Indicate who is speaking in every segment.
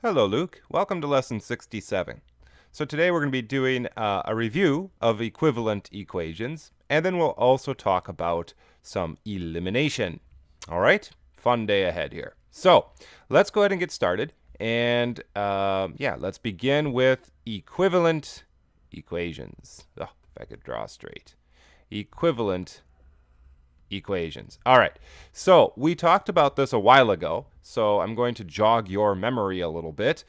Speaker 1: Hello, Luke. Welcome to lesson 67. So today we're going to be doing a review of equivalent equations, and then we'll also talk about some elimination. All right? Fun day ahead here. So let's go ahead and get started. And let's begin with equivalent equations. Oh, if I could draw straight. Equivalent equations. All right. So we talked about this a while ago. So I'm going to jog your memory a little bit.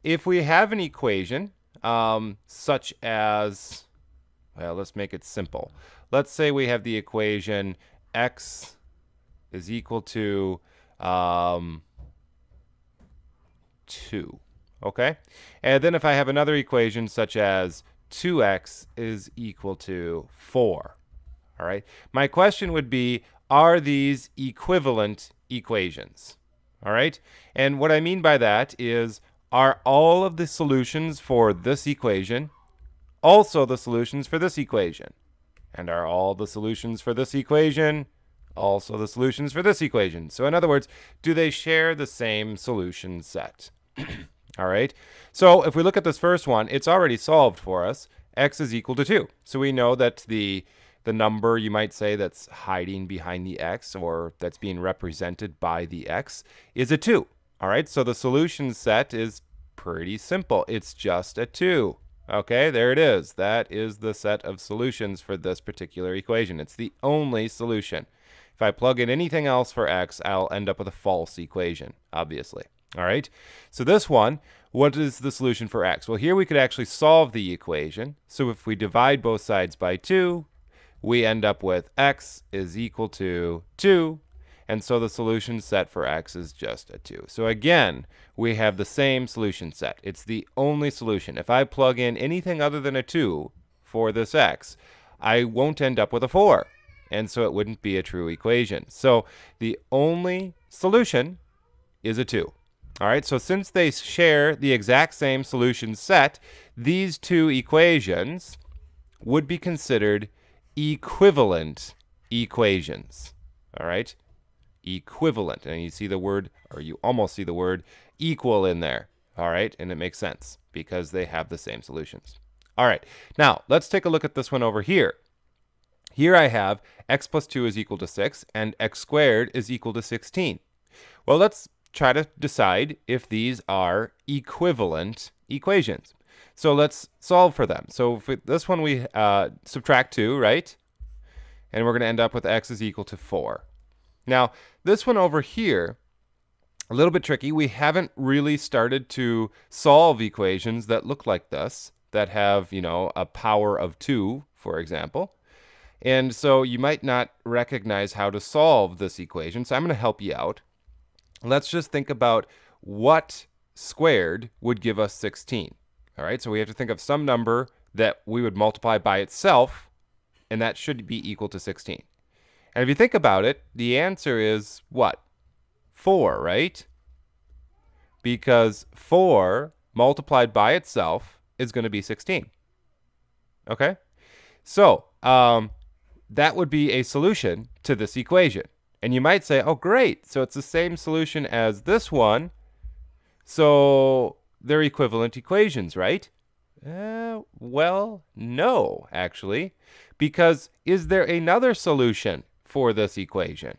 Speaker 1: If we have an equation such as, well, let's make it simple. Let's say we have the equation x is equal to 2. Okay? And then if I have another equation such as 2x is equal to 4. All right. My question would be, are these equivalent equations? All right. And what I mean by that is, are all of the solutions for this equation also the solutions for this equation? And are all the solutions for this equation also the solutions for this equation? So in other words, do they share the same solution set? All right. So if we look at this first one, it's already solved for us. X is equal to 2. So we know that the number, you might say, that's hiding behind the x, or that's being represented by the x, is a 2. All right, so the solution set is pretty simple. It's just a 2. Okay, there it is. That is the set of solutions for this particular equation. It's the only solution. If I plug in anything else for x, I'll end up with a false equation, obviously. All right, so this one, what is the solution for x? Well, here we could actually solve the equation. So if we divide both sides by 2, we end up with x is equal to 2, and so the solution set for x is just a 2. So again, we have the same solution set. It's the only solution. If I plug in anything other than a 2 for this x, I won't end up with a 4, and so it wouldn't be a true equation. So the only solution is a 2. All right, so since they share the exact same solution set, these two equations would be considered equivalent equations. All right, equivalent, and you see the word, or you almost see the word equal in there. All right, and it makes sense because they have the same solutions. All right, now let's take a look at this one over here. Here I have x plus 2 is equal to 6 and x squared is equal to 16. Well, let's try to decide if these are equivalent equations. So let's solve for them. So for this one, we subtract 2, right? And we're going to end up with x is equal to 4. Now, this one over here, a little bit tricky. We haven't really started to solve equations that look like this, that have, a power of 2, for example. And so you might not recognize how to solve this equation. So I'm going to help you out. Let's just think about what squared would give us 16. All right, so we have to think of some number that we would multiply by itself, and that should be equal to 16. And if you think about it, the answer is what? 4, right? Because 4 multiplied by itself is going to be 16. Okay? So that would be a solution to this equation. And you might say, oh, great. So it's the same solution as this one. So they're equivalent equations, right? Well, no, actually. Because is there another solution for this equation?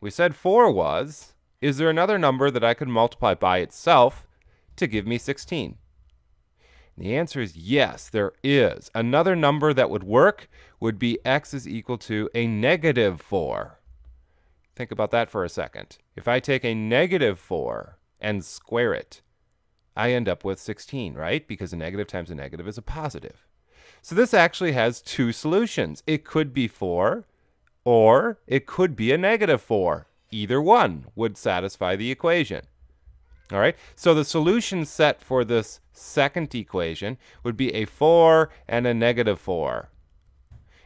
Speaker 1: We said 4 was. Is there another number that I could multiply by itself to give me 16? The answer is yes, there is. Another number that would work would be x is equal to a negative 4. Think about that for a second. If I take a negative 4 and square it, I end up with 16, right? Because a negative times a negative is a positive. So this actually has two solutions. It could be 4, or it could be a negative 4. Either one would satisfy the equation. All right, so the solution set for this second equation would be a 4 and a negative 4.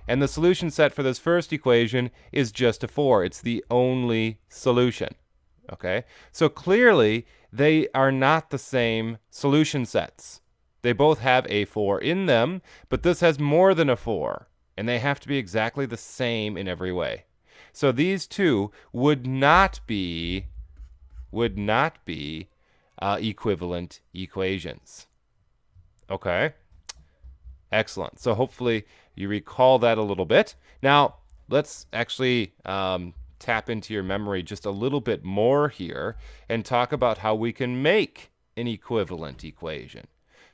Speaker 1: And the solution set for this first equation is just a 4. It's the only solution. Okay, so clearly they are not the same solution sets. They both have a 4 in them, but this has more than a 4, and they have to be exactly the same in every way. So these two would not be equivalent equations. Okay, excellent. So hopefully you recall that a little bit. Now, let's actually tap into your memory just a little bit more here and talk about how we can make an equivalent equation.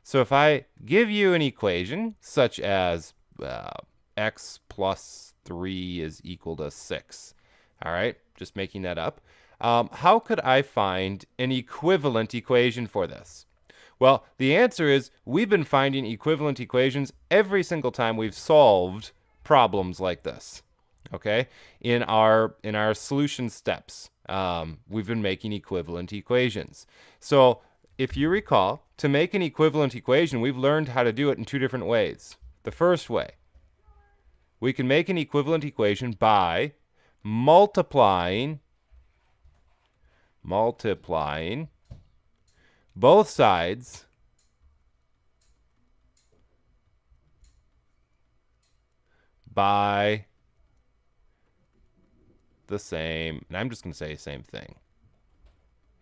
Speaker 1: So if I give you an equation such as x plus 3 is equal to 6, all right, just making that up, how could I find an equivalent equation for this? Well, the answer is we've been finding equivalent equations every single time we've solved problems like this. Okay, in our solution steps, we've been making equivalent equations. So if you recall, to make an equivalent equation, we've learned how to do it in two different ways. The first way, we can make an equivalent equation by multiplying both sides by the same, and I'm just going to say same thing.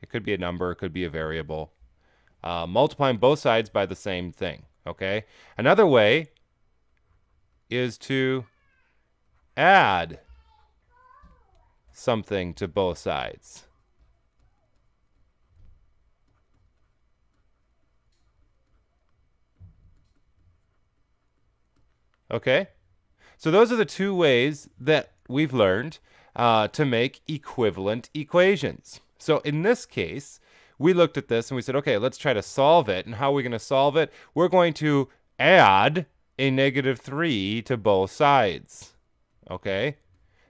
Speaker 1: It could be a number, it could be a variable. Multiplying both sides by the same thing, okay? Another way is to add something to both sides. Okay? So those are the two ways that we've learned to make equivalent equations. So in this case, we looked at this and we said, okay, let's try to solve it. And how are we going to solve it? We're going to add a -3 to both sides. Okay?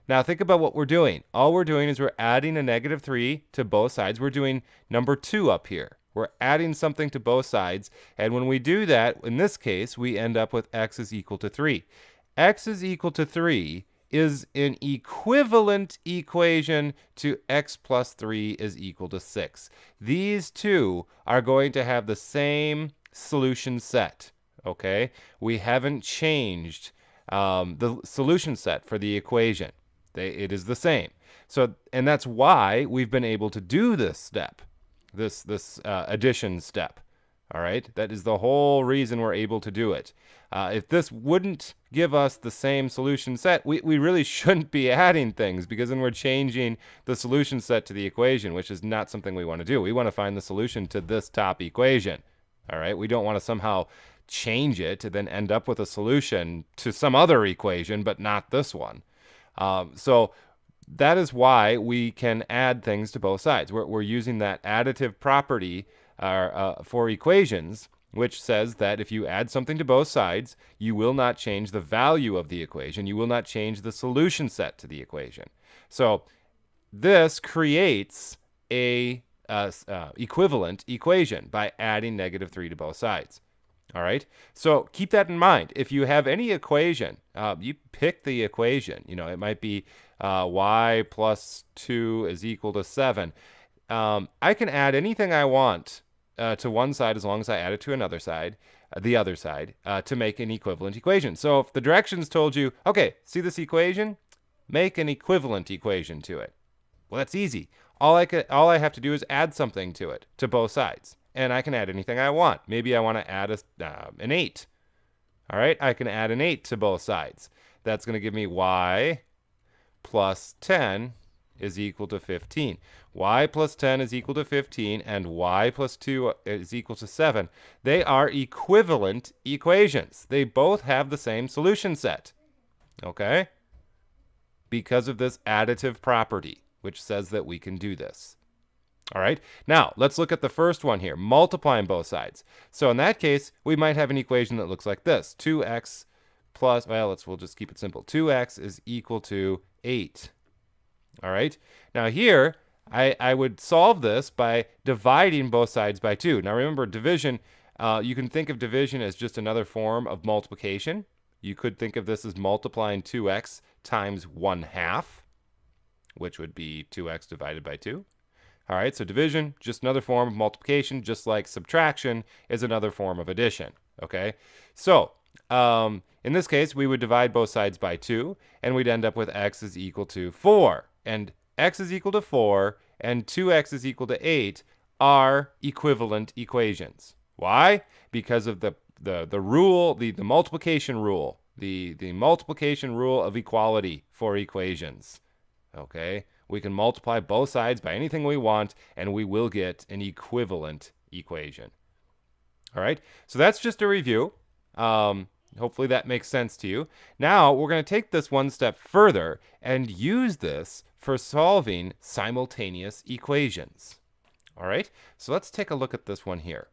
Speaker 1: Now think about what we're doing. All we're doing is we're adding a -3 to both sides. We're doing number 2 up here. We're adding something to both sides. And when we do that, in this case, we end up with x is equal to 3. X is equal to 3 is an equivalent equation to x plus 3 is equal to 6. These two are going to have the same solution set. Okay? We haven't changed the solution set for the equation. It is the same. So, and that's why we've been able to do this step, this addition step. All right, that is the whole reason we're able to do it. If this wouldn't give us the same solution set, we really shouldn't be adding things, because then we're changing the solution set to the equation, which is not something we want to do. We want to find the solution to this top equation. All right, we don't want to somehow change it to then end up with a solution to some other equation, but not this one. So that is why we can add things to both sides. We're using that additive property for equations, which says that if you add something to both sides, you will not change the value of the equation. You will not change the solution set to the equation. So this creates a equivalent equation by adding -3 to both sides. All right, so keep that in mind. If you have any equation, you pick the equation. You know, it might be y plus 2 is equal to 7. I can add anything I want to one side as long as I add it to another side, the other side, to make an equivalent equation. So if the directions told you, okay, see this equation? Make an equivalent equation to it. Well, that's easy. All I have to do is add something to it, to both sides. And I can add anything I want. Maybe I want to add an 8. All right, I can add an 8 to both sides. That's going to give me y plus 10 is equal to 15. Y plus 10 is equal to 15, and y plus 2 is equal to 7. They are equivalent equations. They both have the same solution set. Okay? Because of this additive property, which says that we can do this. All right, now let's look at the first one here, multiplying both sides. So in that case, we might have an equation that looks like this. 2x plus, well, we'll just keep it simple. 2x is equal to 8. All right, now here, I would solve this by dividing both sides by 2. Now remember, division, you can think of division as just another form of multiplication. You could think of this as multiplying 2x times 1/2, which would be 2x divided by 2. All right, so division, just another form of multiplication, just like subtraction is another form of addition, okay? So in this case, we would divide both sides by 2, and we'd end up with x is equal to 4. And x is equal to 4, and 2x is equal to 8 are equivalent equations. Why? Because of the rule, the multiplication rule, the multiplication rule of equality for equations. Okay? We can multiply both sides by anything we want, and we will get an equivalent equation. All right? So that's just a review. Hopefully that makes sense to you. Now we're going to take this one step further and use this for solving simultaneous equations. All right? So let's take a look at this one here.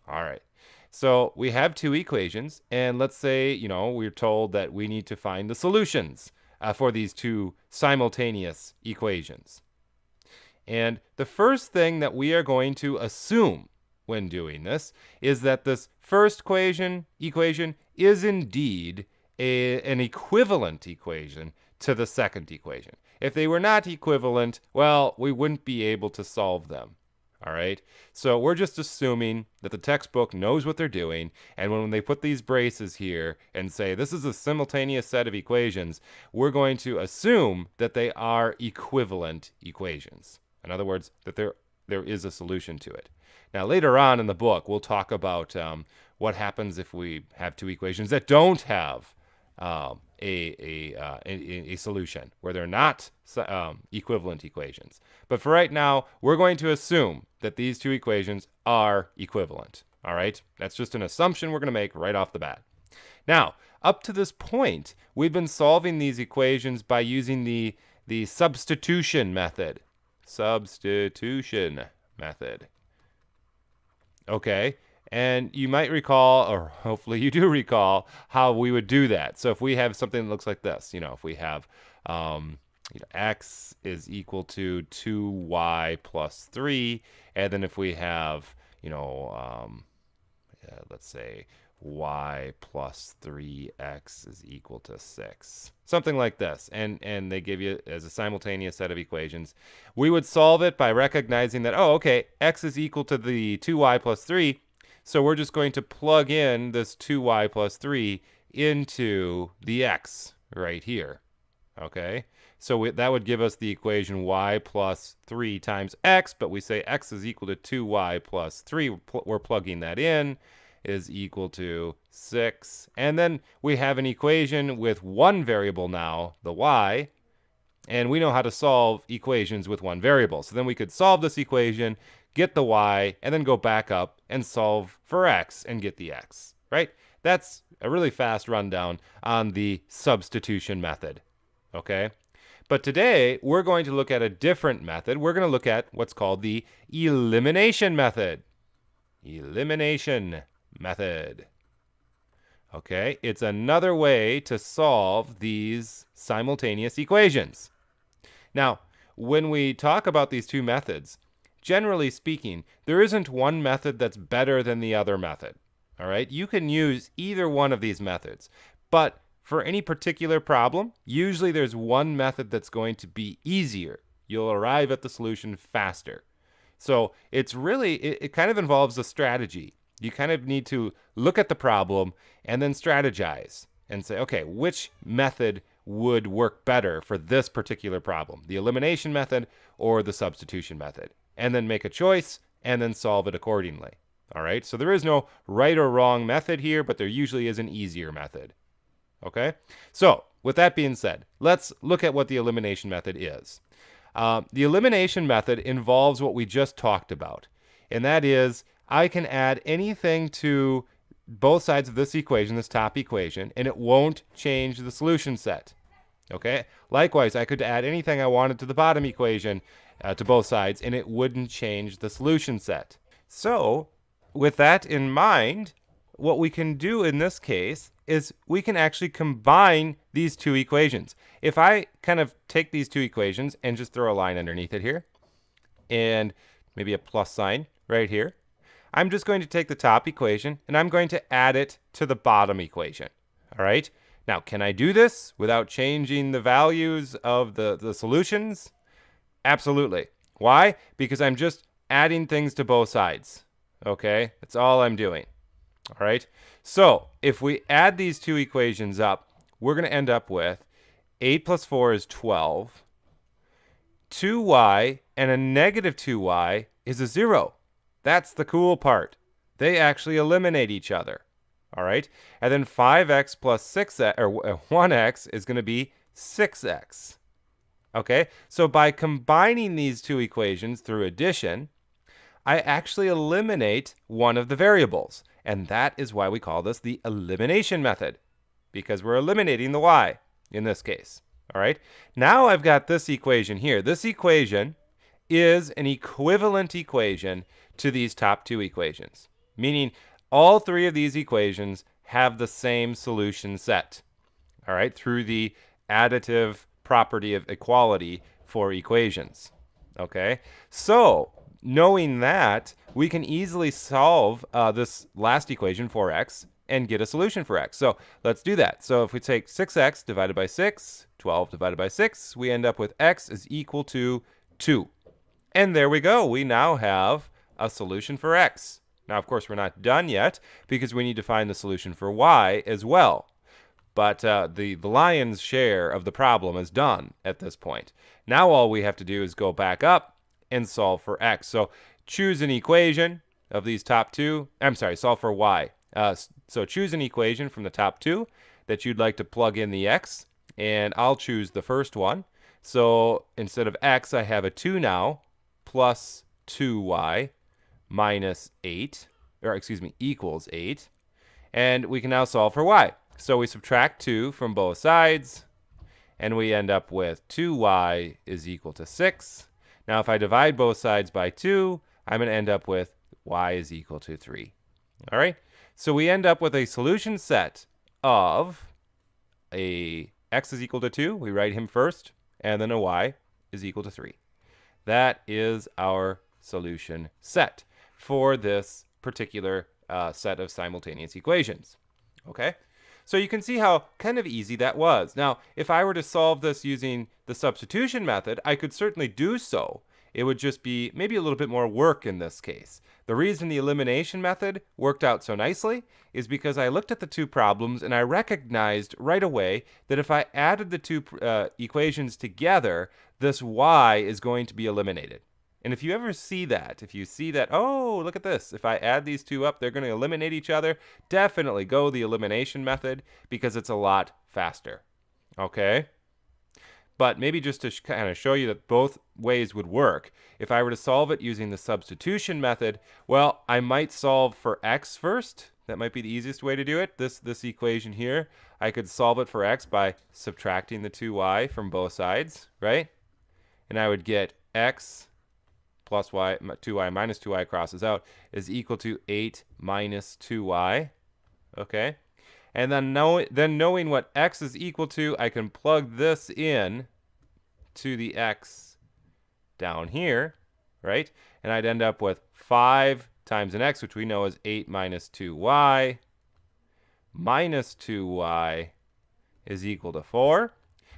Speaker 1: All right. So we have two equations, and let's say, we're told that we need to find the solutions for these two simultaneous equations. And the first thing that we are going to assume when doing this is that this first equation is indeed an equivalent equation to the second equation. If they were not equivalent, well, we wouldn't be able to solve them. All right. So we're just assuming that the textbook knows what they're doing. And when they put these braces here and say this is a simultaneous set of equations, we're going to assume that they are equivalent equations. In other words, that there is a solution to it. Now, later on in the book, we'll talk about what happens if we have two equations that don't have a solution, where they're not equivalent equations. But for right now, we're going to assume that these two equations are equivalent. All right? That's just an assumption we're going to make right off the bat. Now, up to this point, we've been solving these equations by using the substitution method. Substitution method. Okay? And you might recall, or hopefully you do recall, how we would do that. So if we have something that looks like this, if we have x is equal to 2y plus 3, and then if we have, let's say y plus 3x is equal to 6. Something like this. And they give you as a simultaneous set of equations. We would solve it by recognizing that, oh, okay, x is equal to the 2y plus 3. So we're just going to plug in this 2y plus 3 into the x right here. Okay? So that would give us the equation y plus 3 times x, but we say x is equal to 2y plus 3. We're plugging that in, is equal to 6. And then we have an equation with one variable now, the y, and we know how to solve equations with one variable. So then we could solve this equation, get the y, and then go back up and solve for x and get the x, right? That's a really fast rundown on the substitution method, okay? But today, we're going to look at a different method. We're going to look at what's called the elimination method. Elimination method. Okay, it's another way to solve these simultaneous equations. Now, when we talk about these two methods, generally speaking, there isn't one method that's better than the other method. All right, you can use either one of these methods, but for any particular problem, usually there's one method that's going to be easier. You'll arrive at the solution faster. So it's really, it kind of involves a strategy. You kind of need to look at the problem and then strategize and say, okay, which method would work better for this particular problem? The elimination method or the substitution method? And then make a choice and then solve it accordingly. All right, so there is no right or wrong method here, but there usually is an easier method. Okay, so with that being said, let's look at what the elimination method is. The elimination method involves what we just talked about, and that is I can add anything to both sides of this equation, this top equation, and it won't change the solution set. Okay, likewise, I could add anything I wanted to the bottom equation to both sides, and it wouldn't change the solution set. So with that in mind, what we can do in this case is we can actually combine these two equations. If I kind of take these two equations and just throw a line underneath it here, and maybe a plus sign right here, I'm just going to take the top equation and I'm going to add it to the bottom equation. All right? Now, can I do this without changing the values of the solutions? Absolutely. Why? Because I'm just adding things to both sides. Okay? That's all I'm doing. All right? So if we add these two equations up, we're going to end up with 8 plus 4 is 12. 2y and a negative 2y is a 0. That's the cool part. They actually eliminate each other. All right? And then 5x plus 6x, or 1x is going to be 6x. Okay? So by combining these two equations through addition, I actually eliminate one of the variables. And that is why we call this the elimination method, because we're eliminating the y in this case. All right? Now I've got this equation here. This equation is an equivalent equation to these top two equations, meaning all three of these equations have the same solution set, all right, through the additive property of equality for equations. Okay, so knowing that, we can easily solve this last equation for x and get a solution for x. So let's do that. So if we take 6x divided by 6, 12 divided by 6, we end up with x is equal to 2. And there we go. We now have a solution for x. Now, of course, we're not done yet because we need to find the solution for y as well. But the lion's share of the problem is done at this point. Now all we have to do is go back up and solve for x. So choose an equation of these top two. I'm sorry, solve for y. So choose an equation from the top two that you'd like to plug in the x. And I'll choose the first one. So instead of x, I have a 2 now, plus 2y minus 8, or excuse me, equals 8. And we can now solve for y. So we subtract 2 from both sides, and we end up with 2y is equal to 6. Now if I divide both sides by 2, I'm going to end up with y is equal to 3. All right? So we end up with a solution set of a x is equal to 2. We write him first, and then a y is equal to 3. That is our solution set for this particular set of simultaneous equations. Okay? So you can see how kind of easy that was. Now, if I were to solve this using the substitution method, I could certainly do so. It would just be maybe a little bit more work in this case. The reason the elimination method worked out so nicely is because I looked at the two problems and I recognized right away that if I added the two equations together, this y is going to be eliminated. And if you ever see that, oh, look at this. If I add these two up, they're going to eliminate each other. Definitely go the elimination method because it's a lot faster. Okay? But maybe just to kind of show you that both ways would work, if I were to solve it using the substitution method, well, I might solve for x first. That might be the easiest way to do it. This equation here, I could solve it for x by subtracting the 2y from both sides, right? And I would get x plus y, 2y minus 2y crosses out, is equal to 8 minus 2y. Okay? And then knowing what x is equal to, I can plug this in to the x down here, right? And I'd end up with 5 times an x, which we know is 8 minus 2y. Minus 2y is equal to 4.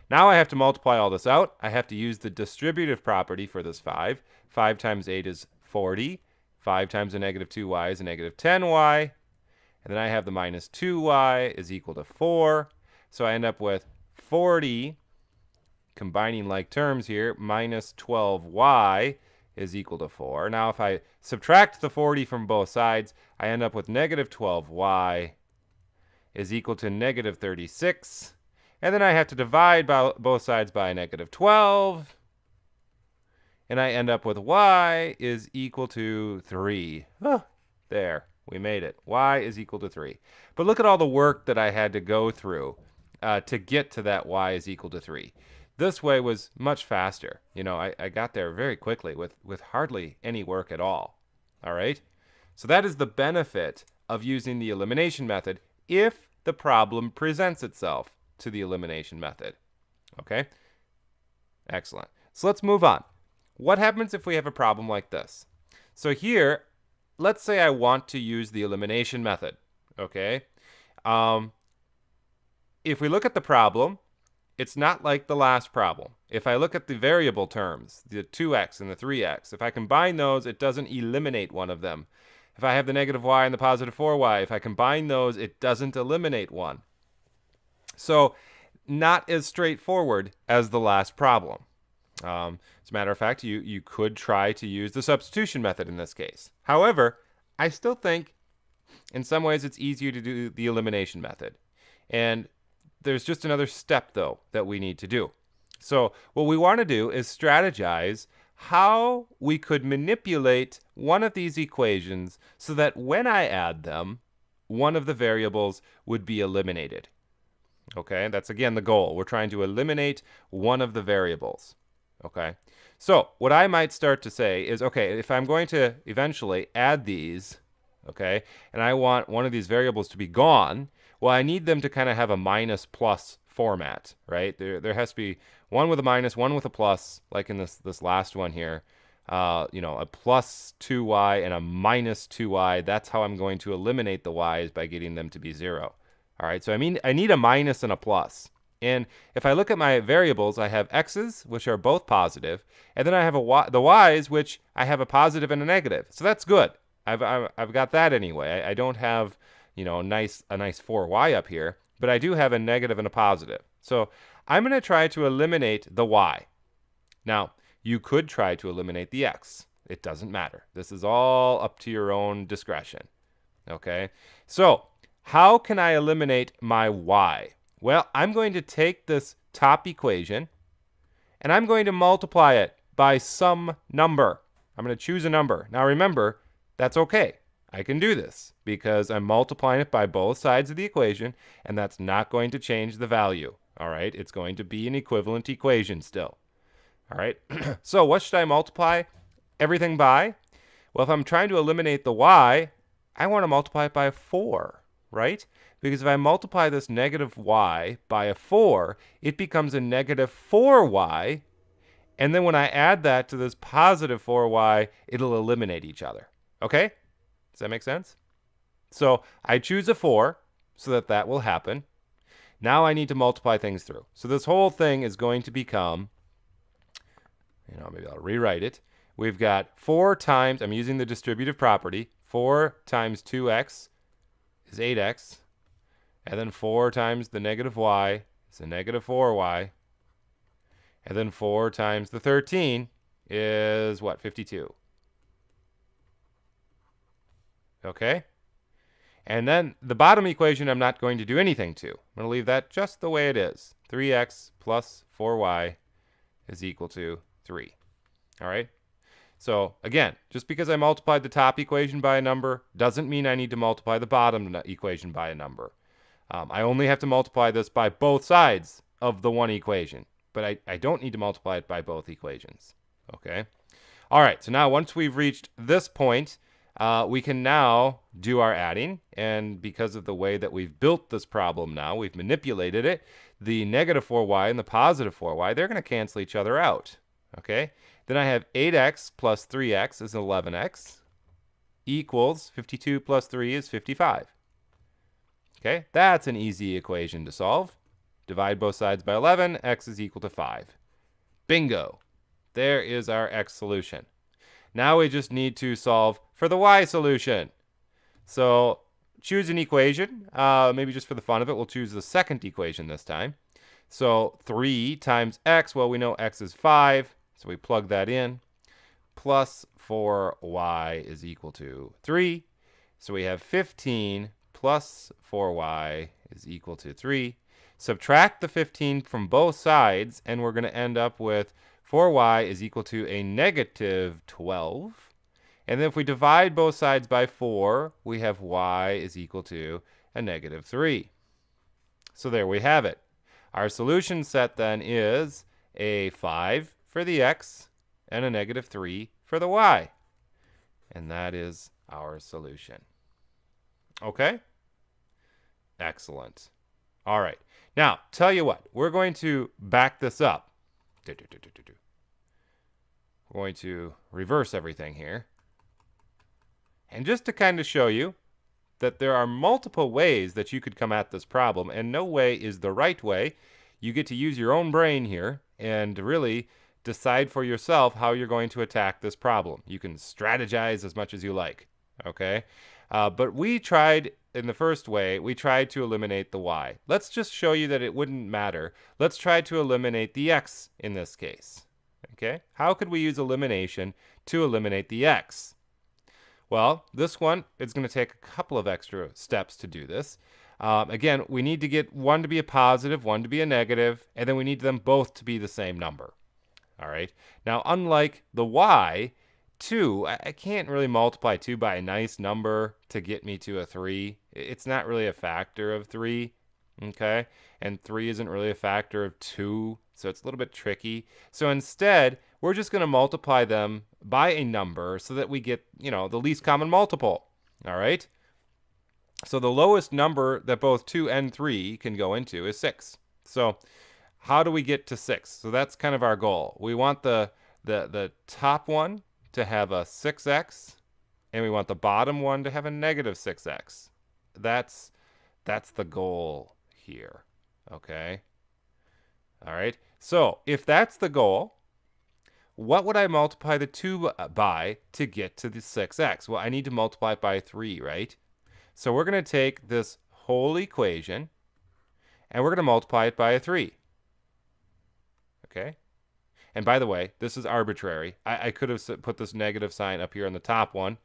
Speaker 1: Now I have to multiply all this out. I have to use the distributive property for this 5. 5 times 8 is 40. 5 times a negative 2y is a negative 10y. And then I have the minus 2y is equal to 4. So I end up with 40, combining like terms here, minus 12y is equal to 4. Now if I subtract the 40 from both sides, I end up with negative 12y is equal to negative 36. And then I have to divide both sides by negative 12. And I end up with y is equal to 3. Oh, there. We made it. Y is equal to 3. But look at all the work that I had to go through to get to that y is equal to 3. This way was much faster. You know, I got there very quickly with hardly any work at all. All right? So that is the benefit of using the elimination method if the problem presents itself to the elimination method. Okay? Excellent. So let's move on. What happens if we have a problem like this? So here, let's say I want to use the elimination method, okay? If we look at the problem, it's not like the last problem. If I look at the variable terms, the 2x and the 3x, if I combine those, it doesn't eliminate one of them. If I have the negative y and the positive 4y, if I combine those, it doesn't eliminate one. So not as straightforward as the last problem, As a matter of fact, you could try to use the substitution method in this case. However, I still think in some ways it's easier to do the elimination method. And there's just another step, though, that we need to do. So what we want to do is strategize how we could manipulate one of these equations so that when I add them, one of the variables would be eliminated. Okay, that's again the goal. We're trying to eliminate one of the variables. Okay, so what I might start to say is, okay, if I'm going to eventually add these, okay, and I want one of these variables to be gone, well, I need them to kind of have a minus plus format, right? There has to be one with a minus, one with a plus, like in this last one here. A plus 2y and a minus 2y. That's how I'm going to eliminate the y's, by getting them to be 0. All right, so I need a minus and a plus. And if I look at my variables, I have x's, which are both positive, and then I have the y's, which I have a positive and a negative. So that's good. I've got that anyway. I don't have, a nice 4y up here, but I do have a negative and a positive. So I'm going to try to eliminate the y. Now, you could try to eliminate the x. It doesn't matter. This is all up to your own discretion. Okay? So how can I eliminate my y? Well, I'm going to take this top equation and I'm going to multiply it by some number. I'm going to choose a number. Now remember, that's okay. I can do this because I'm multiplying it by both sides of the equation, and that's not going to change the value. All right, it's going to be an equivalent equation still. All right, so what should I multiply everything by? Well, if I'm trying to eliminate the y, I want to multiply it by 4, right? Because if I multiply this negative y by a 4, it becomes a negative 4y. And then when I add that to this positive 4y, it'll eliminate each other. Okay? Does that make sense? So I choose a 4 so that will happen. Now I need to multiply things through. So this whole thing is going to become, maybe I'll rewrite it. We've got 4 times, I'm using the distributive property, 4 times 2x is 8x. And then 4 times the negative y is a negative 4y. And then 4 times the 13 is what? 52. Okay? And then the bottom equation I'm not going to do anything to. I'm going to leave that just the way it is. 3x plus 4y is equal to 3. All right? So again, just because I multiplied the top equation by a number doesn't mean I need to multiply the bottom equation by a number. I only have to multiply this by both sides of the one equation, but I don't need to multiply it by both equations. Okay? All right, so now once we've reached this point, we can now do our adding, and because of the way that we've built this problem now, we've manipulated it, the negative 4y and the positive 4y, they're going to cancel each other out. Okay? Then I have 8x plus 3x is 11x equals 52 plus 3 is 55. Okay, that's an easy equation to solve. Divide both sides by 11, x is equal to 5. Bingo. There is our x solution. Now we just need to solve for the y solution. So choose an equation. Maybe just for the fun of it, we'll choose the second equation this time. So 3 times x, well, we know x is 5, so we plug that in. Plus 4y is equal to 3. So we have 15 plus 4y is equal to 3. Subtract the 15 from both sides, and we're going to end up with 4y is equal to a negative 12. And then if we divide both sides by 4, we have y is equal to a negative 3. So there we have it. Our solution set then is a 5 for the x and a negative 3 for the y. And that is our solution. Okay? Excellent. All right. Now, tell you what, we're going to back this up. We're going to reverse everything here. And just to kind of show you that there are multiple ways that you could come at this problem, and no way is the right way. You get to use your own brain here and really decide for yourself how you're going to attack this problem. You can strategize as much as you like, okay? But we tried, in the first way, we tried to eliminate the y. Let's just show you that it wouldn't matter. Let's try to eliminate the x in this case, Okay, how could we use elimination to eliminate the x? Well, this one, it's going to take a couple of extra steps to do this. Again, we need to get one to be a positive, one to be a negative, and then we need them both to be the same number. All right. Now, unlike the y, 2, I can't really multiply 2 by a nice number to get me to a 3. It's not really a factor of 3. Okay. And 3 isn't really a factor of 2. So it's a little bit tricky. So instead, we're just going to multiply them by a number so that we get, the least common multiple. All right. So the lowest number that both 2 and 3 can go into is 6. So how do we get to 6? So that's kind of our goal. We want the top one to have a 6x, and we want the bottom one to have a negative 6x. That's the goal here. Okay. All right. So if that's the goal, what would I multiply the 2 by to get to the 6x? Well, I need to multiply it by 3, right? So we're going to take this whole equation, and we're going to multiply it by a 3. Okay? And by the way, this is arbitrary. I could have put this negative sign up here on the top one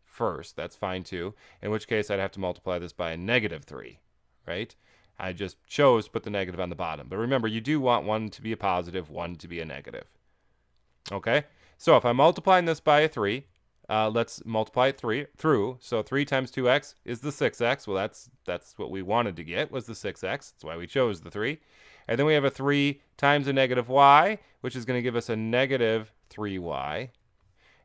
Speaker 1: first. That's fine too. In which case, I'd have to multiply this by a negative 3, right? I just chose to put the negative on the bottom. But remember, you do want one to be a positive, one to be a negative. Okay? So if I'm multiplying this by a 3, let's multiply it through. So 3 times 2x is the 6x. Well, that's what we wanted to get, was the 6x. That's why we chose the 3. And then we have a 3 times a negative y, which is going to give us a negative 3y.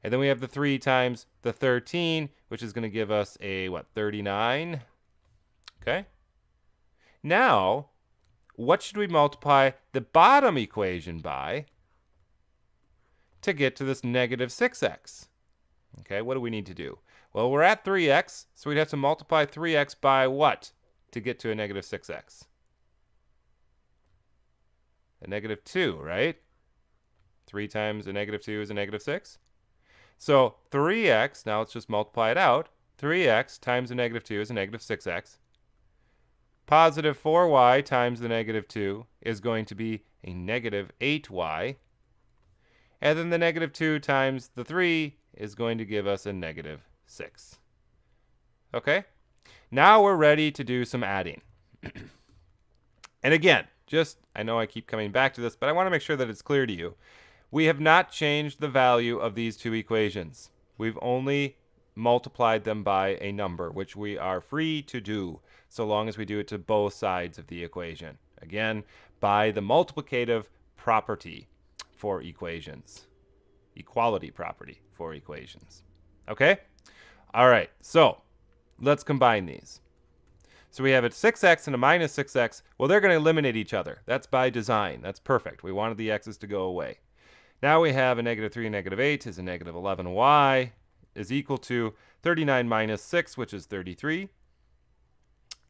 Speaker 1: And then we have the 3 times the 13, which is going to give us a, 39? Okay. Now, what should we multiply the bottom equation by to get to this negative 6x? Okay, what do we need to do? Well, we're at 3x, so we'd have to multiply 3x by what to get to a negative 6x? A negative 2, right? 3 times a negative 2 is a negative 6. So 3x, now let's just multiply it out. 3x times a negative 2 is a negative 6x. Positive 4y times the negative 2 is going to be a negative 8y. And then the negative 2 times the 3 is going to give us a negative 6. Okay? Now we're ready to do some adding. And again, I know I keep coming back to this, but I want to make sure that it's clear to you. We have not changed the value of these two equations. We've only multiplied them by a number, which we are free to do, so long as we do it to both sides of the equation. Again, by the multiplicative property for equations. Equality property for equations. Okay? All right, so let's combine these. So we have a 6x and a minus 6x. Well, they're going to eliminate each other. That's by design. That's perfect. We wanted the x's to go away. Now we have a negative 3 and negative 8 is a negative 11y is equal to 39 minus 6, which is 33.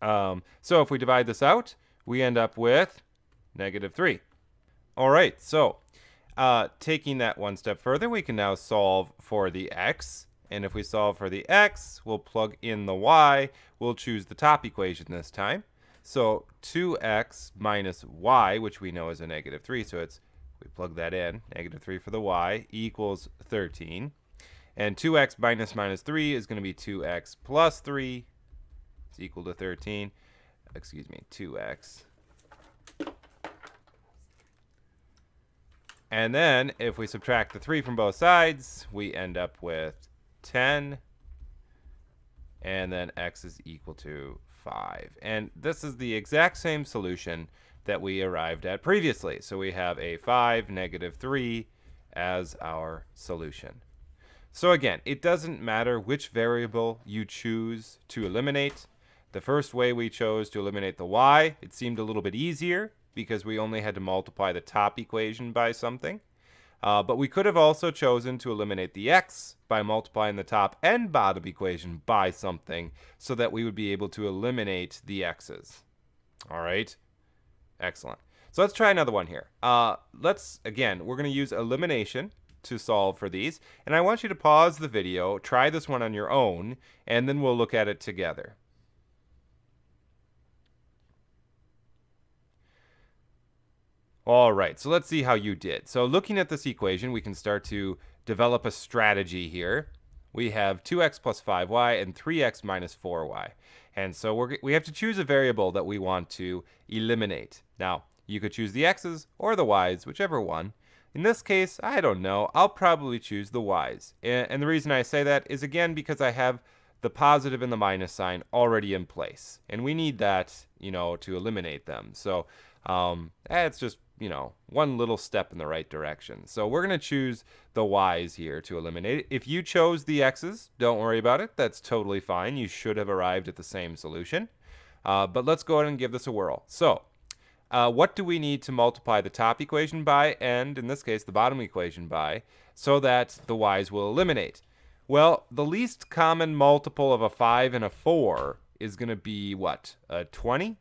Speaker 1: So if we divide this out, we end up with negative 3. All right, so taking that one step further, we can now solve for the x. And if we solve for the x, we'll plug in the y. We'll choose the top equation this time. So 2x minus y, which we know is a negative 3. So we plug that in, negative 3 for the y, equals 13. And 2x minus 3 is going to be 2x plus 3. It's equal to 13. Excuse me, 2x. And then if we subtract the 3 from both sides, we end up with 10. And then x is equal to 5. And this is the exact same solution that we arrived at previously. So we have a 5, negative 3 as our solution. So again, it doesn't matter which variable you choose to eliminate. The first way we chose to eliminate the y, it seemed a little bit easier because we only had to multiply the top equation by something. But we could have also chosen to eliminate the x by multiplying the top and bottom equation by something so that we would be able to eliminate the x's. All right? Excellent. So let's try another one here. Again, we're going to use elimination to solve for these. And I want you to pause the video, try this one on your own, and then we'll look at it together. All right, so let's see how you did. So looking at this equation, we can start to develop a strategy here. We have 2x plus 5y and 3x minus 4y. And so we have to choose a variable that we want to eliminate. Now, you could choose the x's or the y's, whichever one. In this case, I don't know. I'll probably choose the y's. And the reason I say that is, again, because I have the positive and the minus sign already in place. And we need that, to eliminate them. So it's just, one little step in the right direction. So we're going to choose the y's here to eliminate it. If you chose the x's, don't worry about it. That's totally fine. You should have arrived at the same solution. But let's go ahead and give this a whirl. So what do we need to multiply the top equation by, and in this case, the bottom equation by, so that the y's will eliminate? Well, the least common multiple of a 5 and a 4 is going to be what? 20?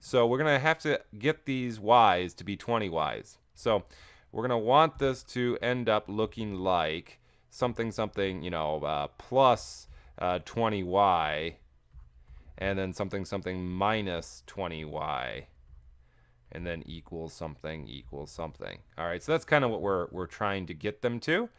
Speaker 1: So we're going to have to get these y's to be 20 y's. So we're going to want this to end up looking like something, plus 20y, and then something minus 20y, and then equals something. All right, so that's kind of what we're trying to get them to.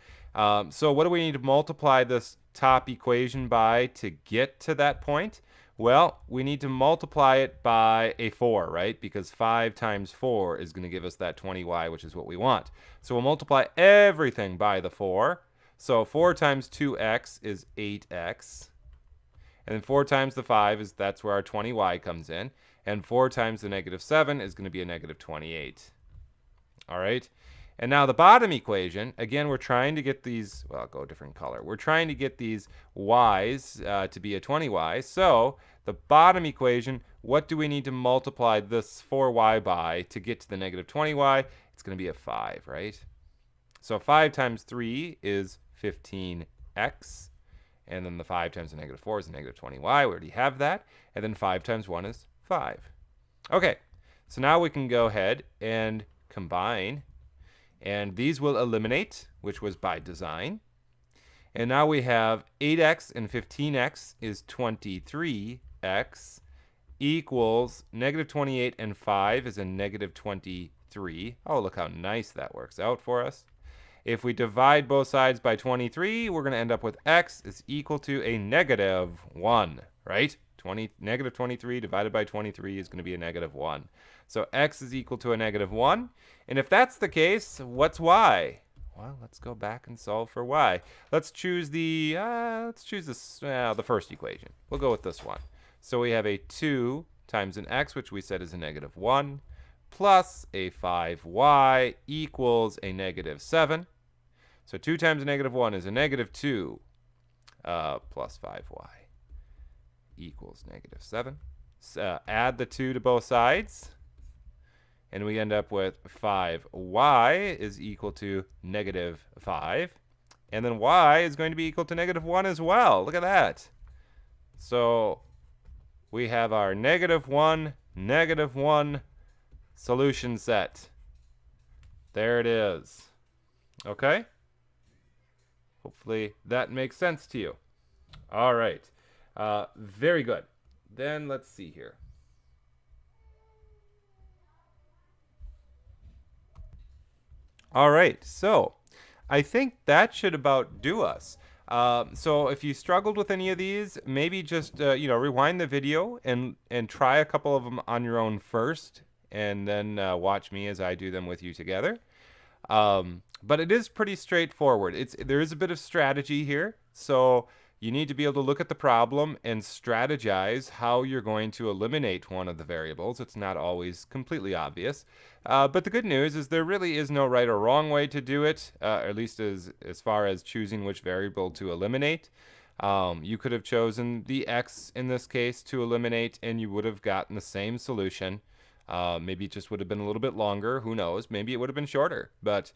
Speaker 1: So what do we need to multiply this top equation by to get to that point? Well, we need to multiply it by a 4, right? Because 5 times 4 is going to give us that 20y, which is what we want. So we'll multiply everything by the 4. So 4 times 2x is 8x. And then 4 times the 5 that's where our 20y comes in. And 4 times the negative 7 is going to be a negative 28. All right? And now the bottom equation, again, we're trying to get these, well, I'll go a different color. We're trying to get these y's to be a 20y. So the bottom equation, what do we need to multiply this 4y by to get to the negative 20y? It's going to be a 5, right? So 5 times 3 is 15x. And then the 5 times the negative 4 is the negative 20y. We already have that. And then 5 times 1 is 5. Okay, so now we can go ahead and combine. And these will eliminate, which was by design. And now we have 8x and 15x is 23x equals negative 28 and 5 is a negative 23. Oh, look how nice that works out for us. If we divide both sides by 23, we're going to end up with x is equal to a negative 1, right? Negative 23 divided by 23 is going to be a negative 1. So x is equal to a negative 1. And if that's the case, what's y? Well, let's go back and solve for y. Let's choose the first equation. We'll go with this one. So we have a 2 times an x, which we said is a negative 1, plus a 5y equals a negative 7. So 2 times a negative 1 is a negative 2 plus 5y equals negative 7. Add the 2 to both sides. And we end up with 5y is equal to negative 5. And then y is going to be equal to negative 1 as well. Look at that. So we have our negative 1 solution set. There it is. Okay? Hopefully that makes sense to you. All right. Very good. Then let's see here. All right, so I think that should about do us. So if you struggled with any of these, maybe just rewind the video and try a couple of them on your own first, and then watch me as I do them with you together. But it is pretty straightforward. There is a bit of strategy here, so you need to be able to look at the problem and strategize how you're going to eliminate one of the variables. It's not always completely obvious. But the good news is there really is no right or wrong way to do it, at least as far as choosing which variable to eliminate. You could have chosen the x in this case to eliminate, and you would have gotten the same solution. Maybe it just would have been a little bit longer. Who knows? Maybe it would have been shorter, but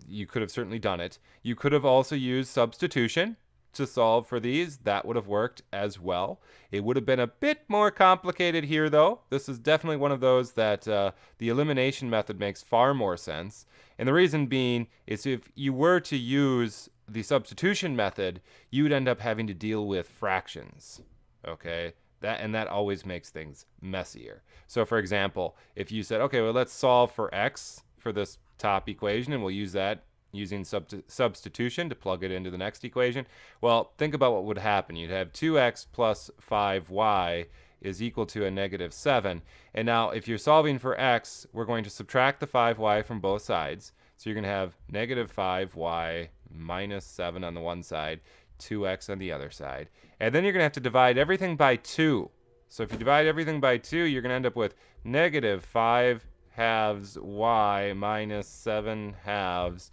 Speaker 1: you could have certainly done it. You could have also used substitution to solve for these. That would have worked as well. It would have been a bit more complicated here, though. This is definitely one of those that the elimination method makes far more sense. And the reason being is if you were to use the substitution method, you would end up having to deal with fractions. Okay? That always makes things messier. So for example, if you said, okay, well, let's solve for x for this top equation, and we'll use that using substitution to plug it into the next equation. Well, think about what would happen. You'd have 2x plus 5y is equal to a negative 7. And now if you're solving for x, we're going to subtract the 5y from both sides. So you're going to have negative 5y minus 7 on the one side, 2x on the other side. And then you're going to have to divide everything by 2. So if you divide everything by 2, you're going to end up with negative 5 halves y minus 7 halves.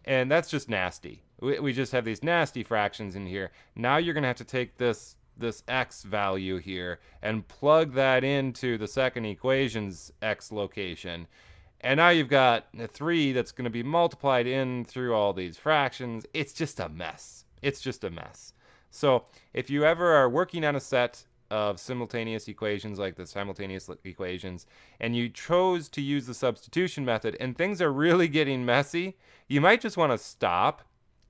Speaker 1: And that's just nasty. We just have these nasty fractions in here. Now you're going to have to take this x value here and plug that into the second equation's x location. And now you've got a 3 that's going to be multiplied in through all these fractions. It's just a mess. It's just a mess. So if you ever are working on a set of simultaneous equations like the simultaneous equations, and you chose to use the substitution method and things are really getting messy, you might just want to stop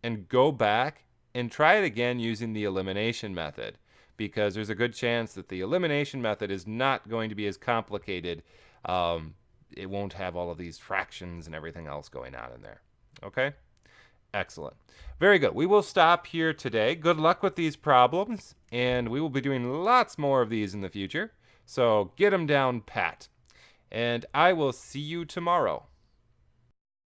Speaker 1: and go back and try it again using the elimination method, because there's a good chance that the elimination method is not going to be as complicated. It won't have all of these fractions and everything else going on in there. Okay? Excellent. Very good. We will stop here today. Good luck with these problems, and we will be doing lots more of these in the future. So get them down pat. And I will see you tomorrow.